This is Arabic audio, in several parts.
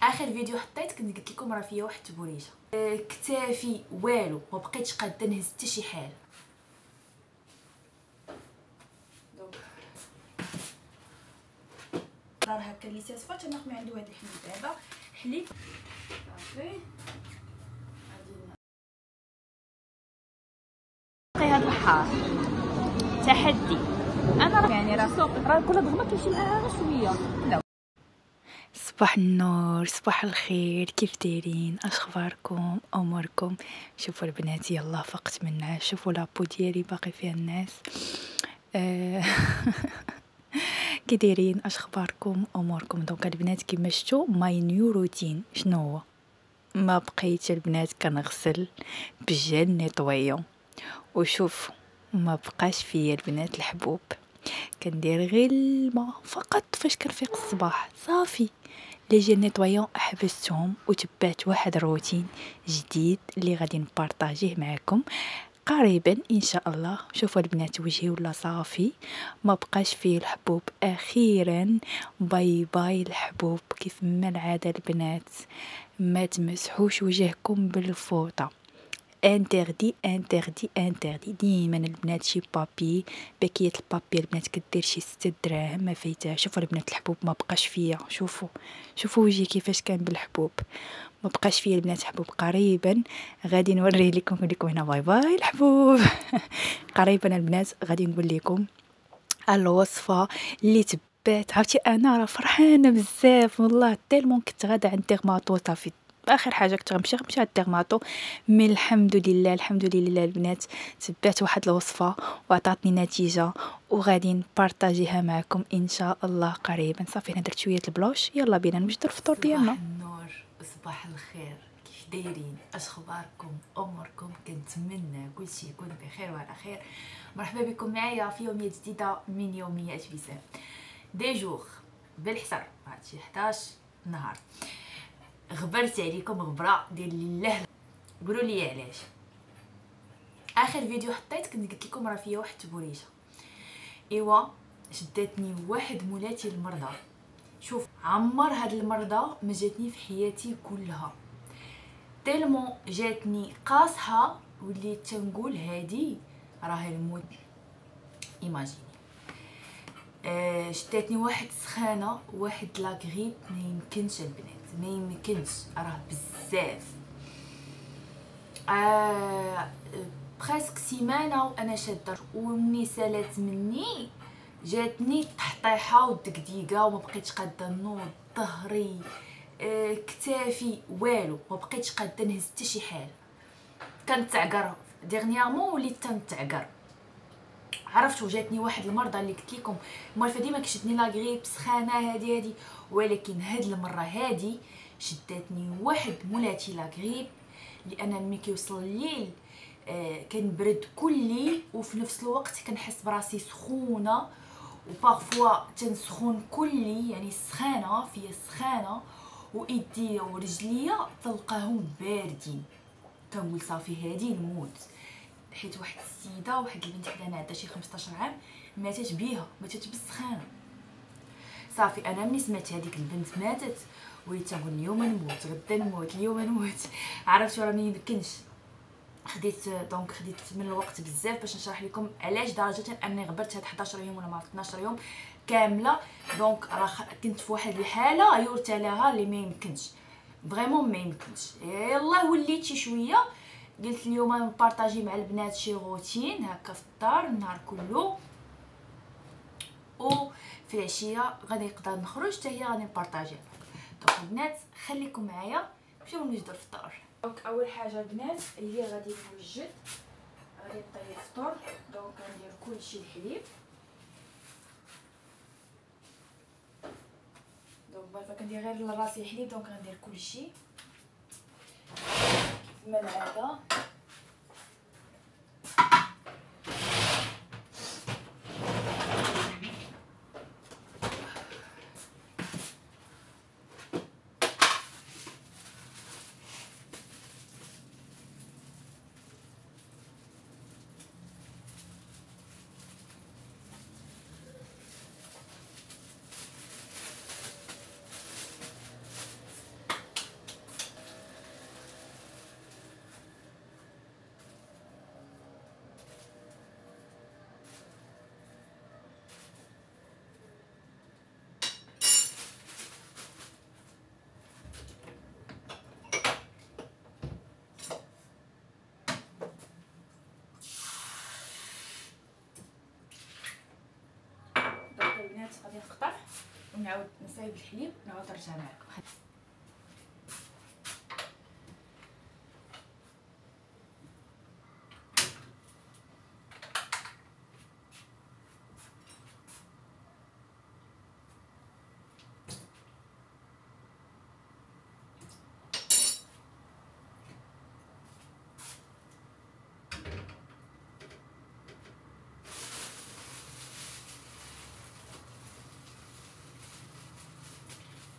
اخر فيديو حطيت كنت قلت لكم راه فيا واحد التبوريشه، كتافي والو ما بقيتش قاده نهز حتى شي حاجه. راه هكا اللي صافا تناخذ من عنده هذا الحليب. دابا حليب صافي غادي هذا الحار تحدي. انا يعني راه سوق راه كل ضغمه كيمشي معاها غير شويه. لا صباح النور، صباح الخير، كيف دايرين؟ اش اخباركم؟ اموركم؟ شوفوا البنات يلا فقت من النعاس، شوفوا لابو ديالي باقي فيها الناس. كي دايرين؟ اش اخباركم؟ اموركم؟ دونك البنات كيما شفتوا ماي نيو روتين شنو هو؟ ما بقيت البنات كنغسل بالجل نيطويون، وشوف ما بقاش فيا البنات الحبوب، كندير غير الماء فقط فاش كنفيق الصباح صافي. لي جيل نيطويون حبستهم وتبعت واحد روتين جديد اللي غادي نبارطاجيه معكم قريبا ان شاء الله. شوفوا البنات وجهي ولا صافي ما بقاش فيه الحبوب اخيرا. باي باي الحبوب. كيف ما العاده البنات ما تمسحوش وجهكم بالفوطه، انتردي انتردي انتردي. ديما البنات شي بابي باكيه البابي البنات كدير شي 6 دراهم ما فايتها. شوفوا البنات الحبوب ما بقاش فيا، شوفوا وجهي كيفاش كان بالحبوب، ما بقاش فيا البنات حبوب. قريبا غادي نوريه لكم، نقول لكم هنا باي باي الحبوب. قريبا البنات غادي نقول لكم الوصفه اللي تبات. عرفتي انا راه فرحانه بزاف والله، تيلمون كنت غادا عند ديرماتو صافي اخر حاجه كنت غنمشي عند ديرماتو، من الحمد لله الحمد لله البنات تبعت واحد الوصفه وعطاتني نتيجه وغادي نبارطاجيها معكم ان شاء الله قريبا. صافي انا درت شويه البلوش، يلا بينا نوجدوا الفطور ديالنا. صباح النور وصباح الخير، كيف دايرين؟ اش اخباركم؟ اموركم؟ كنتمنى كلشي يكون بخير وعلى خير. مرحبا بكم معايا في يوميه جديده من يوميات بسام. دي جوغ بالحسر هادشي 11 نهار غبرت عليكم غبره ديال لله. قولوا لي علاش؟ اخر فيديو حطيت كنت قلت لكم راه فيا واحد التبوريشه. ايوا شداتني واحد مولاتي المرضى. شوف عمر هاد المرضى ما جاتني في حياتي كلها، تيلمون جاتني قاصحه وليت تنقول هادي راه الموت. ايماجيني شداتني واحد سخانه واحد لاغريب ما يمكنش البنات ما يمكنش، راه بزاف. بريسك سيمانه وانا شاده، ومني سالات مني جاتني التحطيحه والدقديقه وما بقيتش قاده نوض. ظهري كتافي والو ما بقيتش قاده نهز حتى شي حاجه. كنتعقر ديرنييرمون وليت تنتعقر. عرفت وجاتني واحد المرضى اللي قلت لكم المره ديما كشدني لا غريب سخانه هادي ولكن هاد المره هادي شداتني واحد مولاتي لا غريب، لان ملي كيوصل الليل كنبرد كلي وفي نفس الوقت كنحس براسي سخونه وبارفوا تنسخون كلي، يعني سخانه فيا سخانه وايديا ورجليا تلقاهم باردين. كنقول صافي هادي نموت، حيت واحد السيده واحد البنت حدانا عندها شي 15 عام ماتت بيها، ماتت بالسخانه. صافي انا ملي سمعت هذيك البنت ماتت وليت تنقول اليوم نموت غدا نموت اليوم نموت. عرفتوا راه ما يمكنش. خديت من الوقت بزاف باش نشرح لكم علاش، درجه اني غبرت هاد 11 يوم ولا ما 12 يوم كامله. دونك راه كنت في واحد الحاله يورث لها اللي ما يمكنش فريمون ما يمكنش. يلاه وليت شي شويه قلت اليوم نبارطاجي مع البنات شي روتين هكا في الدار النهار كله، وفي العشيه غادي نقدر نخرج حتى هي غادي نبارطاجيها. دونك البنات خليكم معايا نمشيو نوجدوا الفطور. دونك اول حاجه البنات اللي غادي نوجد غادي نطيب الفطور. دونك غندير كلشي الحليب. دونك بعد ما كندير غير لراسي الحليب دونك غندير كلشي كيما العاده. البنات غادي نفطر ونعاود نصايب الحليب ونعاود نرجع معكم.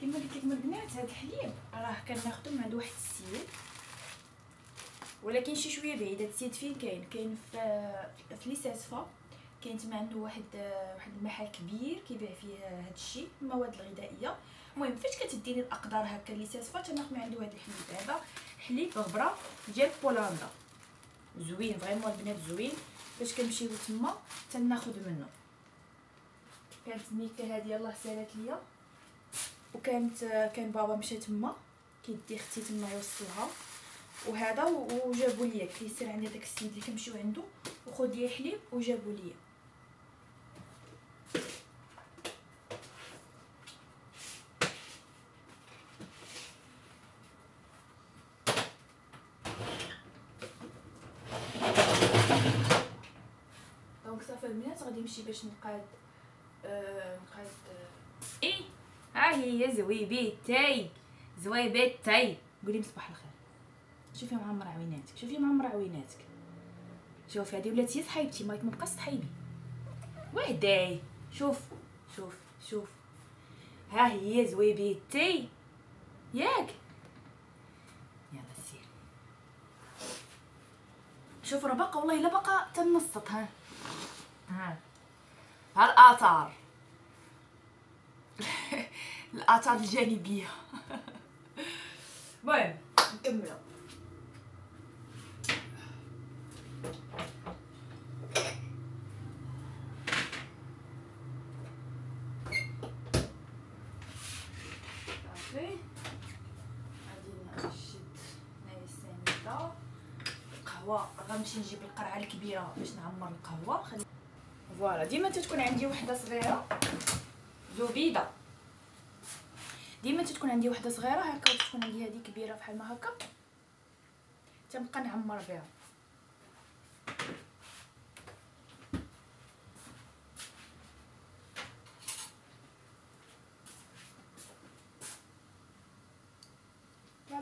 كما قلت لكم البنات، هذا الحليب راه كناخذو من عند واحد السيد، ولكن شي شويه بعيد. هذا السيد فين كاين في ليساسفا، كاين تما عنده واحد المحل كبير كيبيع فيه هذا الشيء، المواد الغذائيه. المهم فاش كتديني الاقدار هكا ليساسفا تناخذ من عنده هذا الحليب. هذا حليب غبره ديال بولندا، زوين فريمون البنات، زوين. فاش كنمشيو تما تناخذ منه. كانت ميكا هذه يلاه سالات ليا، كان بابا مشى تما كيدي اختي تما يوصلها، وهذا وجابوا ليا كيسير عندي داك السيد اللي كنمشيو عنده وخذ لي حليب وجابوا ليا. دونك صافي البنات غادي نمشي باش نقاد اي ها هي زويبيتي زويبيتي. قولي صباح الخير. شوفي معمر عويناتك، شوفي معمر عويناتك. شوفي هذه ولات هي صحيبتي، ما مابقاش صحيبي وحداي. شوف شوف شوف، ها هي زويبيتي ياك. يلا سير. شوف راه باقا، والله الا باقا تنصت. ها الاثار الاثار الجانبيه. المهم نكملوا. صافي غادي نشد هنايا السنيده. القهوه غنمشي نجيب القرعه الكبيره باش نعمر القهوه. فوالا ديما تتكون عندي وحده صغيره زبيده، ديما تتكون عندي وحده صغيره هكا، وتكون عندي هذه كبيره بحال ما هكا تنبقى نعمر بها.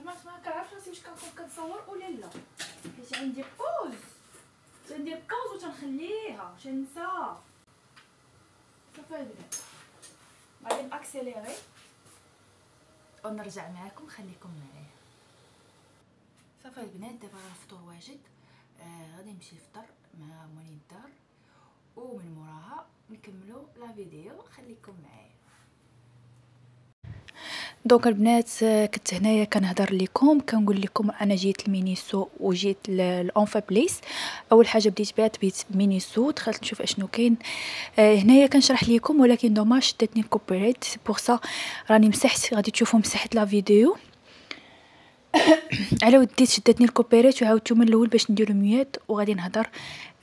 ما كنعرفش راسي واش كنكون كنصور ولا لا، حيت عندي بوز، تندير بوز وتنخليها واش ننسى. صافي البنات غادي ناكسيليري ونرجع معكم، خليكم معايا. صافي البنات دابا راه الفطور واجد. غادي نمشي نفطر مع مولين الدار، ومن موراها نكملوا لا فيديو، خليكم معايا. دونك البنات كنت هنايا كنهضر لكم، كنقول لكم انا جيت لمينيسو وجيت لانفا بليس. اول حاجه بديت بمينيسو، دخلت نشوف اشنو كاين هنايا كنشرح لكم، ولكن دوماج شدتني الكوبيريت، سي بور سا راني مسحت، غادي تشوفوا مسحت لا فيديو على وديت شدتني الكوبيريت وعاودتو من الاول باش نديرو ميات وغادي نهضر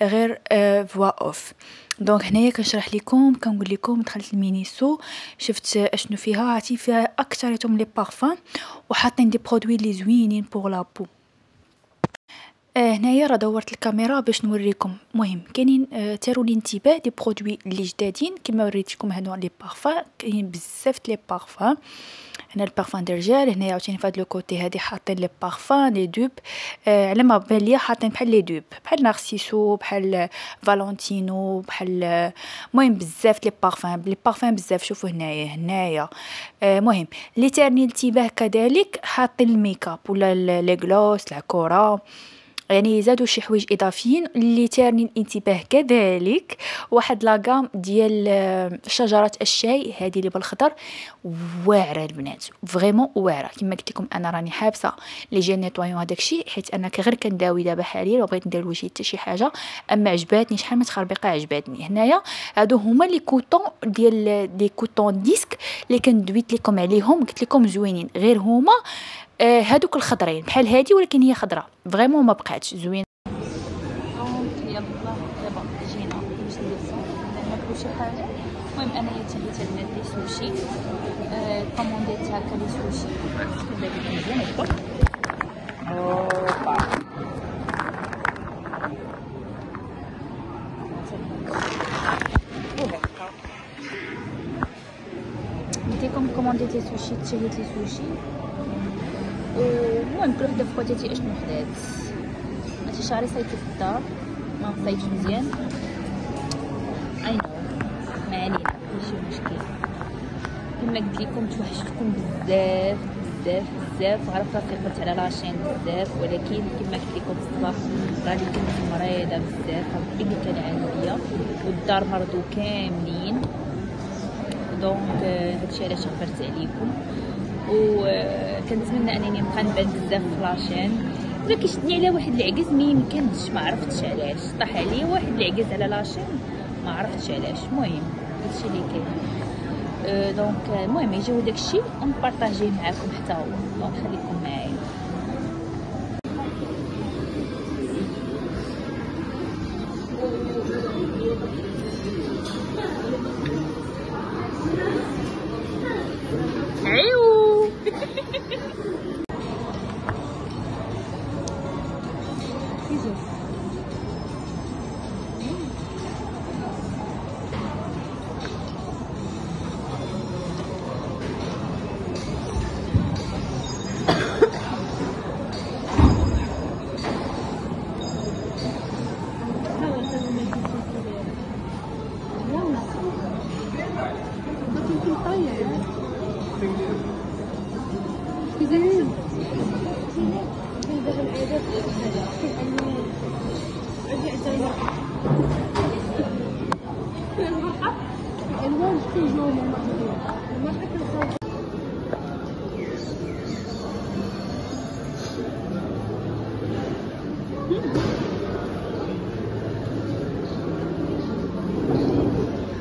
غير فوا اوف. دونك هنايا كنشرح لكم، كنقول لكم دخلت لمينيسو شفت اشنو فيها. عرفتي فيها اكثريتهم لي بارفان وحاطين دي برودوي لي زوينين بور لا بو. هنايا راه دورت الكاميرا باش نوريكم. المهم كاينين تاروا الانتباه دي برودوي اللي جدادين كما وريتكم. هادو لي بارفان كاين بزاف لي بارفان. هنا البارفان ديال الرجال، هنايا عاوتاني في هاد لو كوتي هادي حاطين لي بارفان لي دوب. على ما بان ليا حاطين بحال لي دوب، بحال نارسيسو، بحال فالونتينو، بحال المهم بزاف لي بارفان بزاف. شوفوا هنايا المهم اللي تارني الانتباه كذلك حاطين الميكاب ولا لي غلوس العكوره، يعني زادوا شي حوايج اضافيين. اللي تارني الانتباه كذلك واحد لاغام ديال شجره الشاي، هذه اللي بالخضر، واعره البنات فريمون واعره. كما قلت لكم انا راني حابسه لي جيل نيطويون هذاك الشيء، حيت انا غير كنداوي دابا حاليا وبغيت ندير لوجهي حتى شي حاجه، اما عجباتني شحال ما تخربيقه عجباتني. هنايا هادو هما لي كوطون ديال لي كوطون ديسك اللي كندويت لكم عليهم، قلت لكم زوينين، غير هما هادوك الخضرين بحال هادي ولكن هي خضراء فريمون ما بقاتش زوين. دونك يلا دابا جينا باش ناكلو شي حاجه. المهم انايا تهيت سوشي. كومونديت هكا لي سوشي هذا مزيان هكا. اوبا وهكا نتيكم كومونديت لي سوشي، تشهيت لي سوشي. المهم كل وحده في خواتاتي اشنو خدات. ماشي شعري صايبتو في الدار ما صايبش مزيان، اي نو ما علينا ماشي مشكل. كما قلت لكم توحشتكم بزاف بزاف بزاف، عرفت راسي قلت على لاشين بزاف، ولكن كما قلت لكم الصباح راني كنت مريضه بزاف، اللي كان عندي والدار مرضو كاملين، دونك هادشي علاش غفرت عليكم. وكنتمنى انني نبقى نبان بزاف في لاشين، ولا كيشدني على واحد العكز ما يمكنش، ما عرفتش علاش طاح عليا واحد العكز على لاشين ما عرفتش علاش. المهم هادشي اللي كاين. دونك المهم يجيو داكشي ونبارطاجيه معاكم حتى هو، دونك خليكم معايا. عيو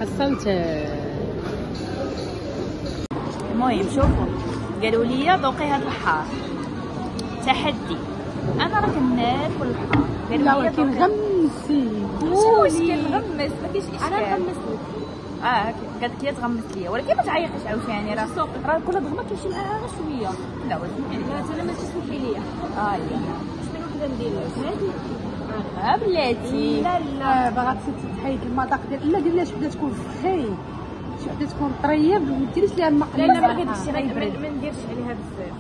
حصلت. المهم شوفوا قالوا لي ذوقي هذا الحار تحدي، انا راه كناكل الحار. لا ولكن غمسي ماشي مشكل نغمس ما كاينش اشكال. انا غمست قالت لي تغمس ليا، ولكن ما تعيطيش عاوتاني، راه كل ضغمه كيمشي معاها غير شويه. لا ولكن انا ما تسمحي لي يا شنو وحده ندير هذه بلاتي. لا لا باغا تحيد المذاق ديال لا دير لها شي وحده تكون سخين، شي وحده تكون طريب، وما ديريش لها الماء. لا لا ما داكشي راه يبرد، ما نديرش عليها بزاف.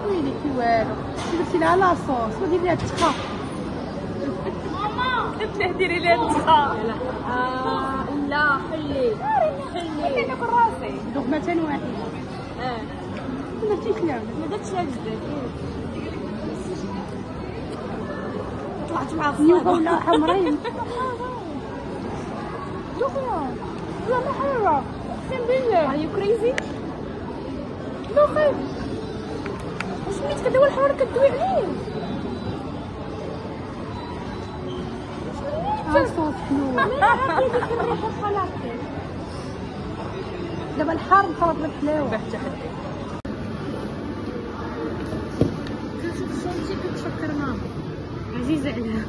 ويلي كي والو درتي لها لاصوص وديري لها التخا. ماما قلت له ديري لي التخا. لا حلي خليني ناكل راسي لقمه واحده. ما درتيش لها بزاف. طلعت مع الصوت ولا حمرين. دوخيا لا ما حاره اقسم بالله. Are you crazy؟ دوخي واش ملي كدوي الحوار كدوي عليه. الصوص حلو. دابا الحار مخلط بالحلاوه. حتى حد كتشوف الصوت كتفكر ماما عزيزه عليها.